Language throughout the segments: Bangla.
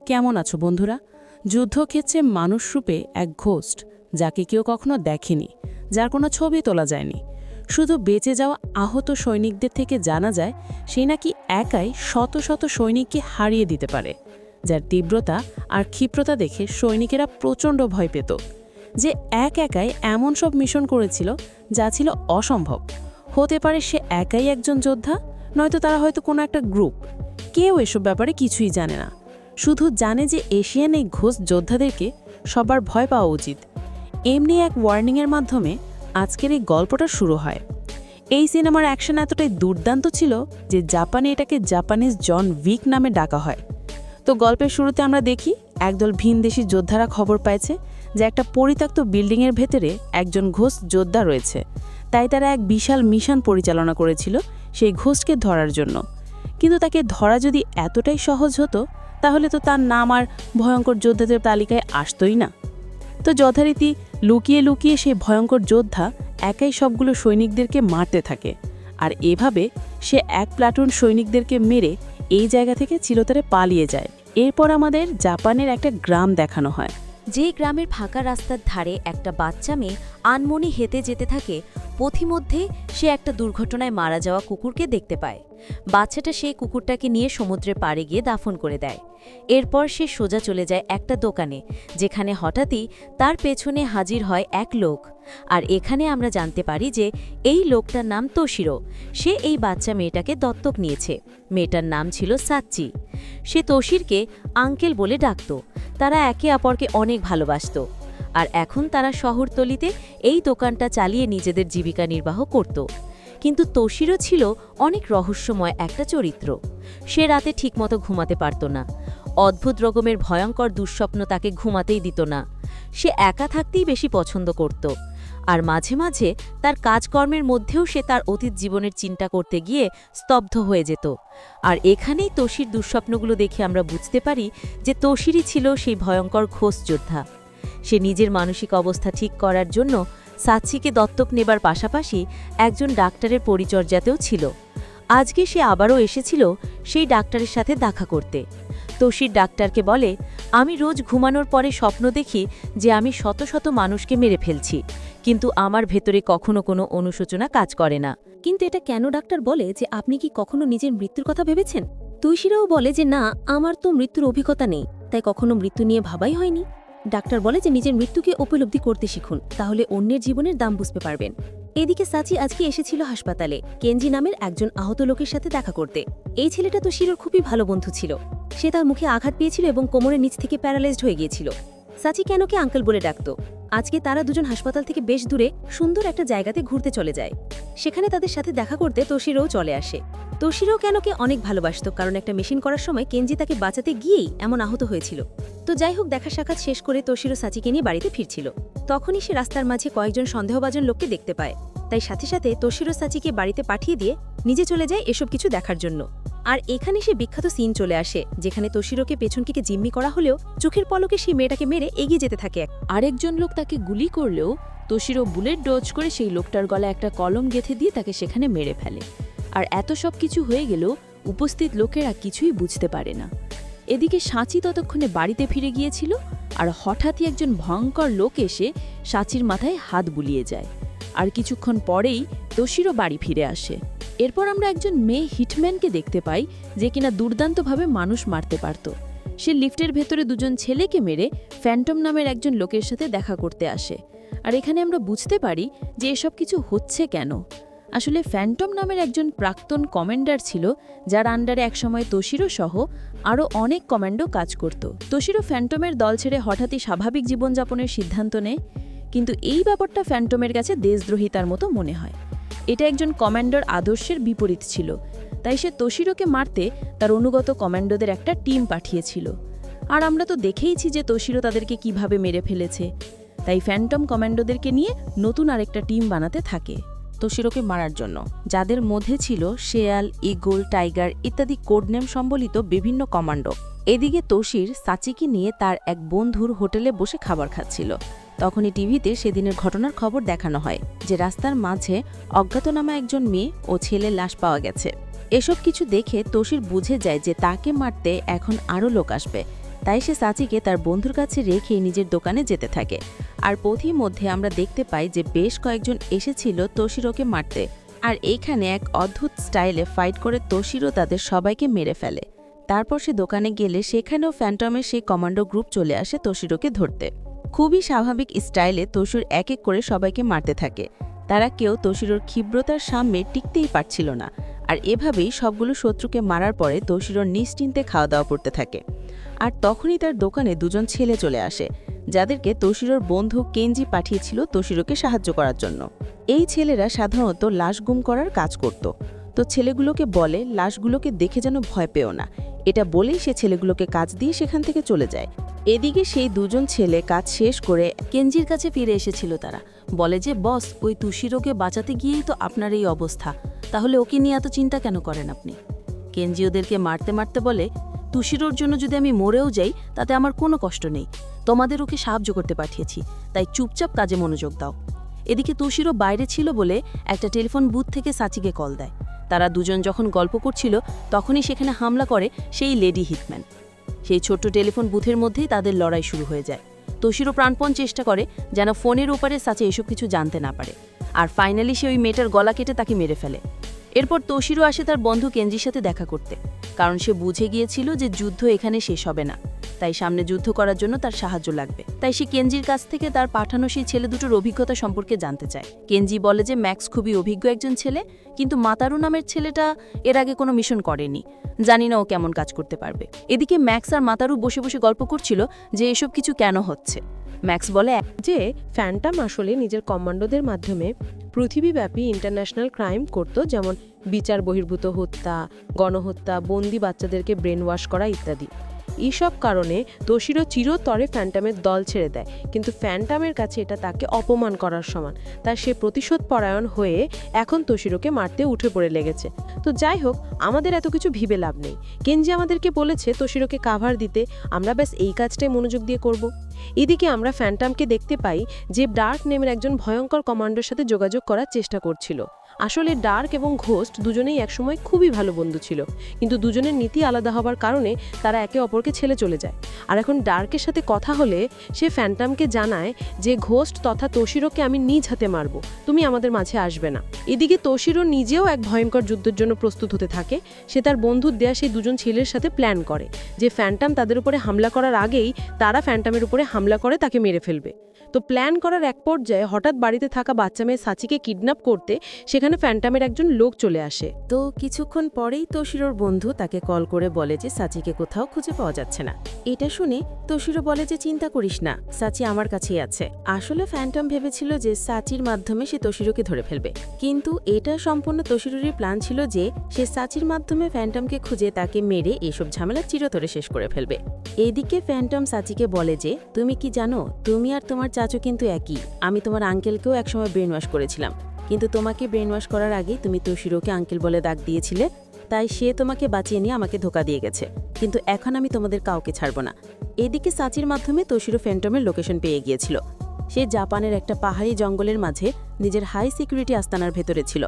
কেমন আছো বন্ধুরা? যুদ্ধক্ষেত্রে মানুষরূপে এক ঘোস্ট, যাকে কেউ কখনো দেখেনি, যার কোনো ছবি তোলা যায়নি, শুধু বেঁচে যাওয়া আহত সৈনিকদের থেকে জানা যায় সে নাকি একাই শত শত সৈনিককে হারিয়ে দিতে পারে, যার তীব্রতা আর ক্ষিপ্রতা দেখে সৈনিকেরা প্রচণ্ড ভয় পেত, যে একাই এমন সব মিশন করেছিল যা ছিল অসম্ভব। হতে পারে সে একাই একজন যোদ্ধা, নয়তো তারা হয়তো কোনো একটা গ্রুপ। কেউ এসব ব্যাপারে কিছুই জানে না, শুধু জানে যে এশিয়ান এই ঘোস্ট যোদ্ধাদেরকে সবার ভয় পাওয়া উচিত। এমনি এক ওয়ার্নিংয়ের মাধ্যমে আজকের এই গল্পটা শুরু হয়। এই সিনেমার অ্যাকশন এতটাই দুর্দান্ত ছিল যে জাপানে এটাকে জাপানিজ জন উইক নামে ডাকা হয়। তো গল্পের শুরুতে আমরা দেখি একদল ভিনদেশি যোদ্ধারা খবর পাইছে যে একটা পরিত্যক্ত বিল্ডিংয়ের ভেতরে একজন ঘোস্ট যোদ্ধা রয়েছে, তাই তারা এক বিশাল মিশন পরিচালনা করেছিল সেই ঘোস্টকে ধরার জন্য। কিন্তু তাকে ধরা যদি এতটাই সহজ হতো, তাহলে তো তার নাম আর ভয়ঙ্কর যোদ্ধাদের তালিকায় আসতোই না। তো যথারীতি লুকিয়ে লুকিয়ে সেই ভয়ঙ্কর যোদ্ধা একাই সবগুলো সৈনিকদেরকে মারতে থাকে, আর এভাবে সে এক প্লাটুন সৈনিকদেরকে মেরে এই জায়গা থেকে চিরতরে পালিয়ে যায়। এরপর আমাদের জাপানের একটা গ্রাম দেখানো হয়। যে গ্রামের ফাঁকা রাস্তার ধারে একটা বাচ্চা মেয়ে আনমনি হেঁটে যেতে থাকে, পথিমধ্যে সে একটা দুর্ঘটনায় মারা যাওয়া কুকুরকে দেখতে পায়। বাচ্চাটা সেই কুকুরটাকে নিয়ে সমুদ্রের পাড়ে গিয়ে দাফন করে দেয়। এরপর সে সোজা চলে যায় একটা দোকানে, যেখানে হঠাৎই তার পেছনে হাজির হয় এক লোক। আর এখানে আমরা জানতে পারি যে এই লোকটার নাম তোশিরো। সে এই বাচ্চা মেয়েটাকে দত্তক নিয়েছে। মেয়েটার নাম ছিল সাচ্চি। সে তোশিরকে আঙ্কেল বলে ডাকত। তারা একে অপরকে অনেক ভালোবাসত, আর এখন তারা শহরতলিতে এই দোকানটা চালিয়ে নিজেদের জীবিকা নির্বাহ করত। কিন্তু তোশিরো ছিল অনেক রহস্যময় একটা চরিত্র। সে রাতে ঠিকমতো ঘুমাতে পারত না। অদ্ভুত রকমের ভয়ঙ্কর দুঃস্বপ্ন তাকে ঘুমাতেই দিত না। সে একা থাকতেই বেশি পছন্দ করত, আর মাঝে মাঝে তার কাজকর্মের মধ্যেও সে তার অতীত জীবনের চিন্তা করতে গিয়ে স্তব্ধ হয়ে যেত। আর এখানেই তোশির দুঃস্বপ্নগুলো দেখে আমরা বুঝতে পারি যে তোশিরই ছিল সেই ভয়ঙ্কর ঘোস্ট যোদ্ধা। সে নিজের মানসিক অবস্থা ঠিক করার জন্য সাচ্চিকে দত্তক নেবার পাশাপাশি একজন ডাক্তারের পরিচর্যাতেও ছিল। আজকে সে আবারও এসেছিল সেই ডাক্তারের সাথে দেখা করতে। তোশির ডাক্তারকে বলে, আমি রোজ ঘুমানোর পরে স্বপ্ন দেখি যে আমি শত শত মানুষকে মেরে ফেলছি, কিন্তু আমার ভেতরে কখনো কোনো অনুশোচনা কাজ করে না। কিন্তু এটা কেন? ডাক্তার বলে যে আপনি কি কখনো নিজের মৃত্যুর কথা ভেবেছেন? তুষিরাও বলে যে না, আমার তো মৃত্যুর অভিজ্ঞতা নেই, তাই কখনো মৃত্যু নিয়ে ভাবাই হয়নি। ডাক্তার বলে যে নিজের মৃত্যুকে উপলব্ধি করতে শিখুন, তাহলে অন্যের জীবনের দাম বুঝতে পারবেন। এদিকে সাচি আজকে এসেছিল হাসপাতালে কেনজি নামের একজন আহত লোকের সাথে দেখা করতে। এই ছেলেটা তো শিরোর খুবই ভালো বন্ধু ছিল। সে তার মুখে আঘাত পেয়েছিল এবং কোমরের নিচ থেকে প্যারালাইজড হয়ে গিয়েছিল। সাচি কেনকে আঙ্কেল বলে ডাকত। আজকে তারা দুজন হাসপাতাল থেকে বেশ দূরে সুন্দর একটা জায়গাতে ঘুরতে চলে যায়। সেখানে তাদের সাথে দেখা করতে তোশিরোও চলে আসে। তোশিরো কেনকে অনেক ভালোবাসত, কারণ একটা মেশিন করার সময় কেনজি তাকে বাঁচাতে গিয়েই এমন আহত হয়েছিল। তো যাই হোক, দেখা সাক্ষাৎ শেষ করে তোশিরো সাচিকে নিয়ে বাড়িতে ফিরছিল। তখনই সে রাস্তার মাঝে কয়েকজন সন্দেহভাজন লোককে দেখতে পায়। তাই সাথে সাথে তোশিরো সাচিকে বাড়িতে পাঠিয়ে দিয়ে নিজে চলে যায় এসব কিছু দেখার জন্য। আর এখানে সে বিখ্যাত সিন চলে আসে, যেখানে তোশিরোকে পেছন থেকে জিম্মি করা হলেও চোখের পলকে সেই মেয়েটাকে মেরে এগিয়ে যেতে থাকে। আরেকজন লোক তাকে গুলি করলেও তোশিরো বুলেট ডজ করে সেই লোকটার গলায় একটা কলম গেঁথে দিয়ে তাকে সেখানে মেরে ফেলে। আর এত সব কিছু হয়ে গেলেও উপস্থিত লোকেরা কিছুই বুঝতে পারে না। এদিকে সাচি ততক্ষণে বাড়িতে ফিরে গিয়েছিল, আর হঠাৎই একজন ভয়ঙ্কর লোক এসে সাচির মাথায় হাত বুলিয়ে যায়। আর কিছুক্ষণ পরেই তোশিরো বাড়ি ফিরে আসে। এরপর আমরা একজন মেয়ে হিটম্যানকে দেখতে পাই, যে কিনা দুর্দান্তভাবে মানুষ মারতে পারত। সে লিফটের ভেতরে দুজন ছেলেকে মেরে ফ্যান্টম নামের একজন লোকের সাথে দেখা করতে আসে। আর এখানে আমরা বুঝতে পারি যে এসব কিছু হচ্ছে কেন। আসলে ফ্যান্টম নামের একজন প্রাক্তন কমান্ডার ছিল, যার আন্ডারে একসময় তোশিরো সহ আরও অনেক কমান্ডো কাজ করত। তোশিরো ফ্যান্টমের দল ছেড়ে হঠাৎই স্বাভাবিক জীবনযাপনের সিদ্ধান্ত নেয়, কিন্তু এই ব্যাপারটা ফ্যান্টমের কাছে দেশদ্রোহিতার মতো মনে হয়। এটা একজন কমান্ডার আদর্শের বিপরীত ছিল, তাই সে তোশিরোকে মারতে তার অনুগত কমান্ডোদের একটা টিম পাঠিয়েছিল। আর আমরা তো দেখেইছি যে তোশিরো তাদেরকে কিভাবে মেরে ফেলেছে। তাই ফ্যান্টম কমান্ডোদেরকে নিয়ে নতুন আরেকটা টিম বানাতে থাকে তোশিরোকে মারার জন্য, যাদের মধ্যে ছিল শেয়াল, ইগল, টাইগার ইত্যাদি কোডনেম সম্বলিত বিভিন্ন কমান্ডো। এদিকে তোশির সাচিকে নিয়ে তার এক বন্ধুর হোটেলে বসে খাবার খাচ্ছিল। তখনই টিভিতে সেদিনের ঘটনার খবর দেখানো হয় যে রাস্তার মাঝে অজ্ঞাতনামা একজন মেয়ে ও ছেলের লাশ পাওয়া গেছে। এসব কিছু দেখে তোশির বুঝে যায় যে তাকে মারতে এখন আরও লোক আসবে, তাই সে সাচিকে তার বন্ধুর কাছে রেখে নিজের দোকানে যেতে থাকে। আর পথির মধ্যে আমরা দেখতে পাই যে বেশ কয়েকজন এসেছিল তোশিরোকে মারতে, আর এইখানে এক অদ্ভুত স্টাইলে ফাইট করে তোশিরো তাদের সবাইকে মেরে ফেলে। তারপর সে দোকানে গেলে সেখানেও ফ্যান্টমের সেই কমান্ডো গ্রুপ চলে আসে তোশিরোকে ধরতে। খুবই স্বাভাবিক স্টাইলে তোশির এক এক করে সবাইকে মারতে থাকে। তারা কেউ তোশিরোর ক্ষিব্রতার সামনে টিকতেই পারছিল না, আর এভাবেই সবগুলো শত্রুকে মারার পরে তোশিরোর নিশ্চিন্তে খাওয়া দাওয়া করতে থাকে। আর তখনই তার দোকানে দুজন ছেলে চলে আসে, যাদেরকে তোশিরোর বন্ধু কেঞ্জি পাঠিয়েছিল তোশিরোকে সাহায্য করার জন্য। এই ছেলেরা সাধারণত লাশ গুম করার কাজ করত। তো ছেলেগুলোকে বলে লাশগুলোকে দেখে যেন ভয় পেও না, এটা বলেই সে ছেলেগুলোকে কাজ দিয়ে সেখান থেকে চলে যায়। এদিকে সেই দুজন ছেলে কাজ শেষ করে কেঞ্জির কাছে ফিরে এসেছিল। তারা বলে যে বস, ওই তুশিরোকে বাঁচাতে গিয়েই তো আপনার এই অবস্থা, তাহলে ওকে নিয়ে এত চিন্তা কেন করেন আপনি? কেঞ্জি ওদেরকে মারতে মারতে বলে, তুশিরোর জন্য যদি আমি মরেও যাই তাতে আমার কোনো কষ্ট নেই, তোমাদের ওকে সাহায্য করতে পাঠিয়েছি, তাই চুপচাপ কাজে মনোযোগ দাও। এদিকে তুশিরো বাইরে ছিল বলে একটা টেলিফোন বুথ থেকে সাচিকে কল দেয়। তারা দুজন যখন গল্প করছিল তখনই সেখানে হামলা করে সেই লেডি হিটম্যান। সেই ছোট্ট টেলিফোন বুথের মধ্যেই তাদের লড়াই শুরু হয়ে যায়। তোশিরো প্রাণপণ চেষ্টা করে যেন ফোনের ওপারে সাচি এসব কিছু জানতে না পারে, আর ফাইনালি সে ওই মেয়েটার গলা কেটে তাকে মেরে ফেলে। এরপর তোশিরো আসে তার বন্ধু কেঞ্জির সাথে দেখা করতে, কারণ সে বুঝে গিয়েছিল যে যুদ্ধ এখানে শেষ হবে না, তাই সামনে যুদ্ধ করার জন্য তার সাহায্য লাগবে। তাই সে কেঞ্জির কাছ থেকে তার পাঠানো সেই ছেলে দুটোর অভিজ্ঞতা সম্পর্কে জানতে চায়। কেঞ্জি বলে যে ম্যাক্স খুবই অভিজ্ঞ একজন ছেলে, কিন্তু মাতারু নামের ছেলেটা এর আগে কোনো মিশন করেনি, জানি না ও কেমন কাজ করতে পারবে। এদিকে ম্যাক্স আর মাতারু বসে বসে গল্প করছিল যে এসব কিছু কেন হচ্ছে। ম্যাক্স বলে যে ফ্যান্টাম আসলে নিজের কমান্ডোদের মাধ্যমে পৃথিবীব্যাপী ইন্টারন্যাশনাল ক্রাইম করত, যেমন বিচার বহির্ভূত হত্যা, গণহত্যা, বন্দি বাচ্চাদেরকে ব্রেন ওয়াশ করা ইত্যাদি। এইসব কারণে তোশিরো চিরতরে ফ্যান্টামের দল ছেড়ে দেয়, কিন্তু ফ্যান্টামের কাছে এটা তাকে অপমান করার সমান। তাই সে প্রতিশোধ পরায়ণ হয়ে এখন তোশিরোকে মারতে উঠে পড়ে লেগেছে। তো যাই হোক, আমাদের এত কিছু ভিবে লাভ নেই। কেঞ্জি আমাদেরকে বলেছে তোশিরোকে কাভার দিতে, আমরা ব্যাস এই কাজটাই মনোযোগ দিয়ে করব। এদিকে আমরা ফ্যান্টামকে দেখতে পাই যে ডার্ক নেমের একজন ভয়ঙ্কর কমান্ডোর সাথে যোগাযোগ করার চেষ্টা করছিল। আসলে ডার্ক এবং ঘোস্ট দুজনেই একসময় খুবই ভালো বন্ধু ছিল, কিন্তু দুজনের নীতি আলাদা হবার কারণে তারা একে অপরকে ছেড়ে চলে যায়। আর এখন ডার্কের সাথে কথা হলে সে ফ্যান্টামকে জানায় যে ঘোস্ট তথা তোশিরোকে আমি নিজ হাতে মারব, তুমি আমাদের মাঝে আসবে না। এদিকে তোশিরো নিজেও এক ভয়ঙ্কর যুদ্ধের জন্য প্রস্তুত হতে থাকে। সে তার বন্ধুর দেয়া সেই দুজন ছেলের সাথে প্ল্যান করে যে ফ্যান্টাম তাদের উপরে হামলা করার আগেই তারা ফ্যান্টামের উপরে হামলা করে তাকে মেরে ফেলবে। তো প্ল্যান করার এক পর্যায়ে হঠাৎ বাড়িতে থাকা বাচ্চা মেয়ে সাচিকে কিডন্যাপ করতে সেখানে ফ্যান্টামের একজন লোক চলে আসে। তো কিছুক্ষণ পরেই তোশিরোর বন্ধু তাকে কল করে বলে যে সাচিকে কোথাও খুঁজে পাওয়া যাচ্ছে না। এটা শুনে তোশিরো বলে যে চিন্তা করিস না, সাচি আমার কাছেই আছে। আসলে ফ্যান্টম ভেবেছিল যে সাচির মাধ্যমে সে তোশিরোকে ধরে ফেলবে, কিন্তু এটা সম্পূর্ণ তোশিরোরই প্ল্যান ছিল যে সে সাচির মাধ্যমে ফ্যান্টমকে খুঁজে তাকে মেরে এসব ঝামেলা চিরতরে শেষ করে ফেলবে। এদিকে ফ্যান্টম সাচিকে বলে যে তুমি কি জানো, তুমি আর তোমার চাচু কিন্তু একই। আমি তোমার আঙ্কেলকেও একসময় ব্রেন ওয়াশ করেছিলাম, কিন্তু তোমাকে ব্রেন ওয়াশ করার আগেই তুমি তোশিরোকে আঙ্কেল বলে ডাক দিয়েছিলে, তাই সে তোমাকে বাঁচিয়ে নিয়ে আমাকে ধোকা দিয়ে গেছে। কিন্তু এখন আমি তোমাদের কাউকে ছাড়ব না। এদিকে সাচির মাধ্যমে তোশিরো ফ্যান্টমের লোকেশন পেয়ে গিয়েছিল। সে জাপানের একটা পাহাড়ি জঙ্গলের মাঝে নিজের হাই সিকিউরিটি আস্তানার ভেতরে ছিল।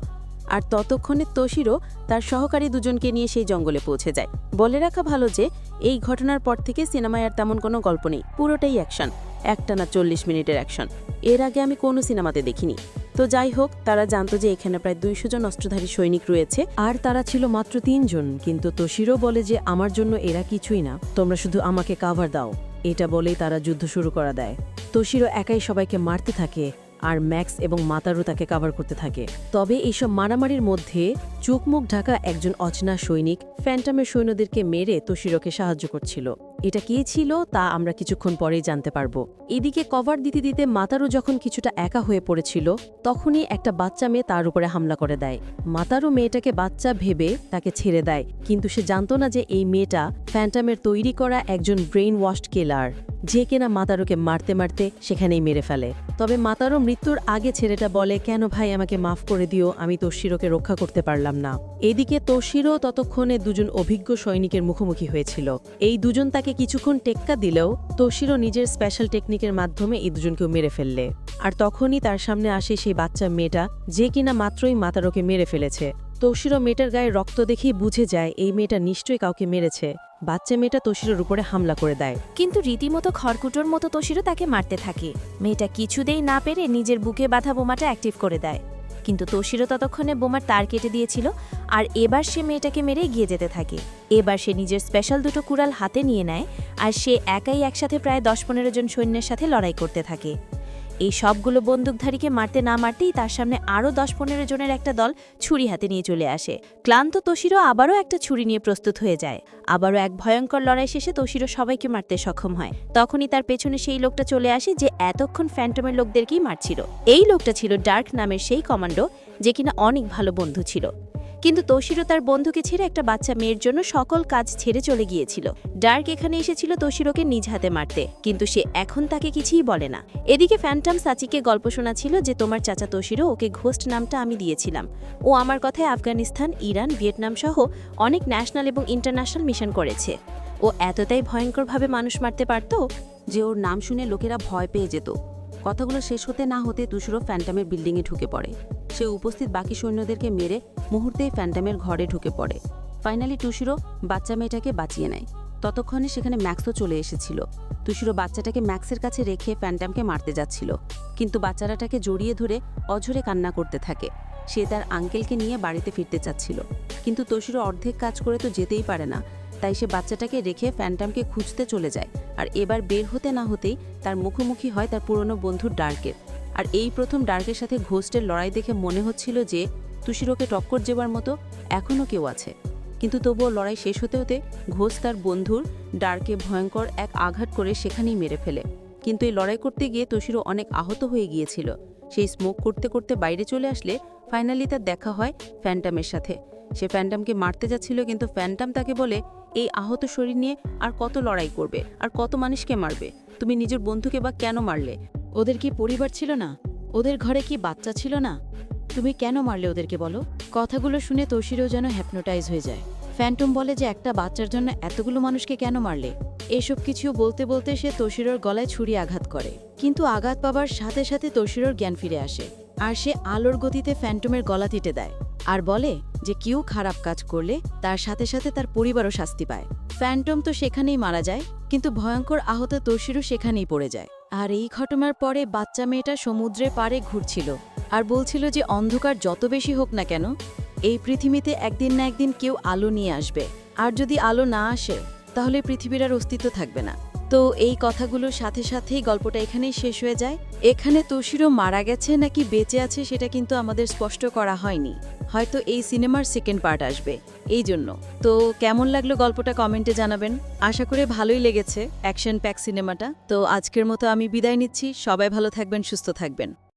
আর ততক্ষণে তোশিরো তার সহকারী দুজনকে নিয়ে সেই জঙ্গলে পৌঁছে যায়। বলে রাখা ভালো যে এই ঘটনার পর থেকে সিনেমায় আর তেমন কোনো গল্প নেই, পুরোটাই অ্যাকশন, একটানা 40 মিনিটের অ্যাকশন। এর আগে আমি কোনো সিনেমাতে দেখিনি। তো যাই হোক, তারা জানতো যে এখানে প্রায় 200 জন অস্ত্রধারী সৈনিক রয়েছে, আর তারা ছিল মাত্র 3 জন। কিন্তু তোশিরো বলে যে আমার জন্য এরা কিছুই না, তোমরা শুধু আমাকে কাভার দাও। এটা বলেই তারা যুদ্ধ শুরু করা দেয়। তোশিরো একাই সবাইকে মারতে থাকে, আর ম্যাক্স এবং মাতারু তাকে কাভার করতে থাকে। তবে এইসব মারামারির মধ্যে চোখ মুখ ঢাকা একজন অচেনা সৈনিক ফ্যান্টমের সৈন্যদেরকে মেরে তোশিরোকে সাহায্য করছিল। এটা কি ছিল তা আমরা কিছুক্ষণ পরেই জানতে পারবো। এদিকে কভার দিতে দিতে মাতারু যখন কিছুটা একা হয়ে পড়েছিল, তখনই একটা বাচ্চা মেয়ে তার উপরে হামলা করে দেয়। মাতারু মেয়েটাকে বাচ্চা ভেবে তাকে ছেড়ে দেয়, কিন্তু সে জানতো না যে এই মেয়েটা ফ্যান্টমের তৈরি করা একজন ব্রেইন ওয়াশড কিলার, যে কিনা মাতারুকে মারতে মারতে সেখানেই মেরে ফেলে। তবে মাতারু মৃত্যুর আগে ছেলেটা বলে, কেন ভাই আমাকে মাফ করে দিও, আমি তোশিরোকে রক্ষা করতে পারলাম না। এদিকে তোশিরো ততক্ষণে দুজন অভিজ্ঞ সৈনিকের মুখোমুখি হয়েছিল। এই দুজন তাকে কিছুক্ষণ টেক্কা দিলেও তোশিরো নিজের স্পেশাল টেকনিকের মাধ্যমে এই দুজনকেও মেরে ফেললে। আর তখনই তার সামনে আসে সেই বাচ্চা মেয়েটা, যে কিনা মাত্রই মাতারুকে মেরে ফেলেছে। তোশিরো মেয়েটার গায়ে রক্ত দেখেই বুঝে যায় এই মেয়েটা নিশ্চয়ই কাউকে মেরেছে। বাচ্চা মেয়েটা তোশিরোর উপরে হামলা করে দেয়। কিন্তু রীতিমতো খড়কুটোর মতো তোশিরো তাকে মারতে থাকে। মেয়েটা কিছুতেই না পেরে নিজের বুকে বাঁধা বোমাটা অ্যাক্টিভ করে দেয়, কিন্তু তোশিরো ততক্ষণে বোমার তার কেটে দিয়েছিল। আর এবার সে মেয়েটাকে মেরে এগিয়ে যেতে থাকে। এবার সে নিজের স্পেশাল দুটো কুড়াল হাতে নিয়ে নেয়, আর সে একাই একসাথে প্রায় 10-15 জন সৈন্যের সাথে লড়াই করতে থাকে। এই সবগুলো বন্দুকধারীকে মারতে না মারতেই তার সামনে আরও 10-15 জনের একটা দল ছুরি হাতে নিয়ে চলে আসে। ক্লান্ত তোশিরো আবারও একটা ছুরি নিয়ে প্রস্তুত হয়ে যায়। আবারও এক ভয়ঙ্কর লড়াই শেষে তোশিরো সবাইকে মারতে সক্ষম হয়। তখনই তার পেছনে সেই লোকটা চলে আসে যে এতক্ষণ ফ্যান্টমের লোকদেরকেই মারছিল। এই লোকটা ছিল ডার্ক নামের সেই কমান্ডো, যে কিনা অনেক ভালো বন্ধু ছিল। কিন্তু তোশিরো তার বন্ধুকে ছেড়ে একটা বাচ্চা মেয়ের জন্য সকল কাজ ছেড়ে চলে গিয়েছিল। ডার্ক এখানে এসেছিল তোশিরোকে নিজ হাতে মারতে, কিন্তু সে এখন তাকে কিছুই বলে না। এদিকে ফ্যান্টম সাচিকে গল্প শোনাচ্ছিল যে তোমার চাচা তোশিরো, ওকে ঘোস্ট নামটা আমি দিয়েছিলাম। ও আমার কথায় আফগানিস্তান, ইরান, ভিয়েতনাম সহ অনেক ন্যাশনাল এবং ইন্টারন্যাশনাল মিশন করেছে। ও এতটাই ভয়ঙ্করভাবে মানুষ মারতে পারত যে ওর নাম শুনে লোকেরা ভয় পেয়ে যেত। কথাগুলো শেষ হতে না হতে তোশিরো ফ্যান্টমের বিল্ডিংয়ে ঢুকে পড়ে। সে উপস্থিত বাকি সৈন্যদেরকে মেরে মুহূর্তেই ফ্যান্টমের ঘরে ঢুকে পড়ে। ফাইনালি তোশিরো বাচ্চা মেয়েটাকে বাঁচিয়ে নেয়। ততক্ষণে সেখানে ম্যাক্সও চলে এসেছিল। তোশিরো বাচ্চাটাকে ম্যাক্সের কাছে রেখে ফ্যান্টমকে মারতে যাচ্ছিল, কিন্তু বাচ্চাটাকে জড়িয়ে ধরে অঝরে কান্না করতে থাকে। সে তার আঙ্কেলকে নিয়ে বাড়িতে ফিরতে চাচ্ছিল, কিন্তু তোশিরো অর্ধেক কাজ করে তো যেতেই পারে না। তাই সে বাচ্চাটাকে রেখে ফ্যান্টমকে খুঁজতে চলে যায়। আর এবার বের হতে না হতেই তার মুখোমুখি হয় তার পুরনো বন্ধু ডার্কের। আর এই প্রথম ডার্কের সাথে ঘোস্টের লড়াই দেখে মনে হচ্ছিল যে তোশিরোকে টক্কর দেওয়ার মতো এখনও কেউ আছে। কিন্তু তবুও লড়াই শেষ হতে হতে ঘোস্ট তার বন্ধুর ডার্কে ভয়ঙ্কর এক আঘাত করে সেখানেই মেরে ফেলে। কিন্তু এই লড়াই করতে গিয়ে তোশিরো অনেক আহত হয়ে গিয়েছিল। সেই স্মোক করতে করতে বাইরে চলে আসলে ফাইনালি তার দেখা হয় ফ্যান্টমের সাথে। সে ফ্যান্টমকে মারতে যাচ্ছিল, কিন্তু ফ্যান্টম তাকে বলে, এই আহত শরীর নিয়ে আর কত লড়াই করবে, আর কত মানুষকে মারবে? তুমি নিজের বন্ধুকে বা কেন মারলে? ওদের কি পরিবার ছিল না? ওদের ঘরে কি বাচ্চা ছিল না? তুমি কেন মারলে ওদেরকে বলো? কথাগুলো শুনে তোশিরো যেন হ্যাপনোটাইজ হয়ে যায়। ফ্যান্টম বলে যে একটা বাচ্চার জন্য এতগুলো মানুষকে কেন মারলে? এসব কিছু বলতে বলতে সে তোশিরোর গলায় ছুরি আঘাত করে, কিন্তু আঘাত পাবার সাথে সাথে তোশিরোর জ্ঞান ফিরে আসে। আর সে আলোর গতিতে ফ্যান্টমের গলা টিটে দেয় আর বলে যে কেউ খারাপ কাজ করলে তার সাথে সাথে তার পরিবারও শাস্তি পায়। ফ্যান্টম তো সেখানেই মারা যায়, কিন্তু ভয়ঙ্কর আহত তোশিরো সেখানেই পড়ে যায়। আর এই ঘটনার পরে বাচ্চা মেয়েটা সমুদ্রের পাড়ে ঘুরছিল আর বলছিল যে অন্ধকার যত বেশি হোক না কেন, এই পৃথিবীতে একদিন না একদিন কেউ আলো নিয়ে আসবে, আর যদি আলো না আসে তাহলে পৃথিবীর আর অস্তিত্ব থাকবে না। তো এই কথাগুলোর সাথে সাথেই গল্পটা এখানেই শেষ হয়ে যায়। এখানে তোশিরো মারা গেছে নাকি বেঁচে আছে সেটা কিন্তু আমাদের স্পষ্ট করা হয়নি। হয়তো এই সিনেমার সেকেন্ড পার্ট আসবে এই জন্য। তো কেমন লাগলো গল্পটা কমেন্টে জানাবেন। আশা করে ভালোই লেগেছে অ্যাকশন প্যাক সিনেমাটা। তো আজকের মতো আমি বিদায় নিচ্ছি। সবাই ভালো থাকবেন, সুস্থ থাকবেন।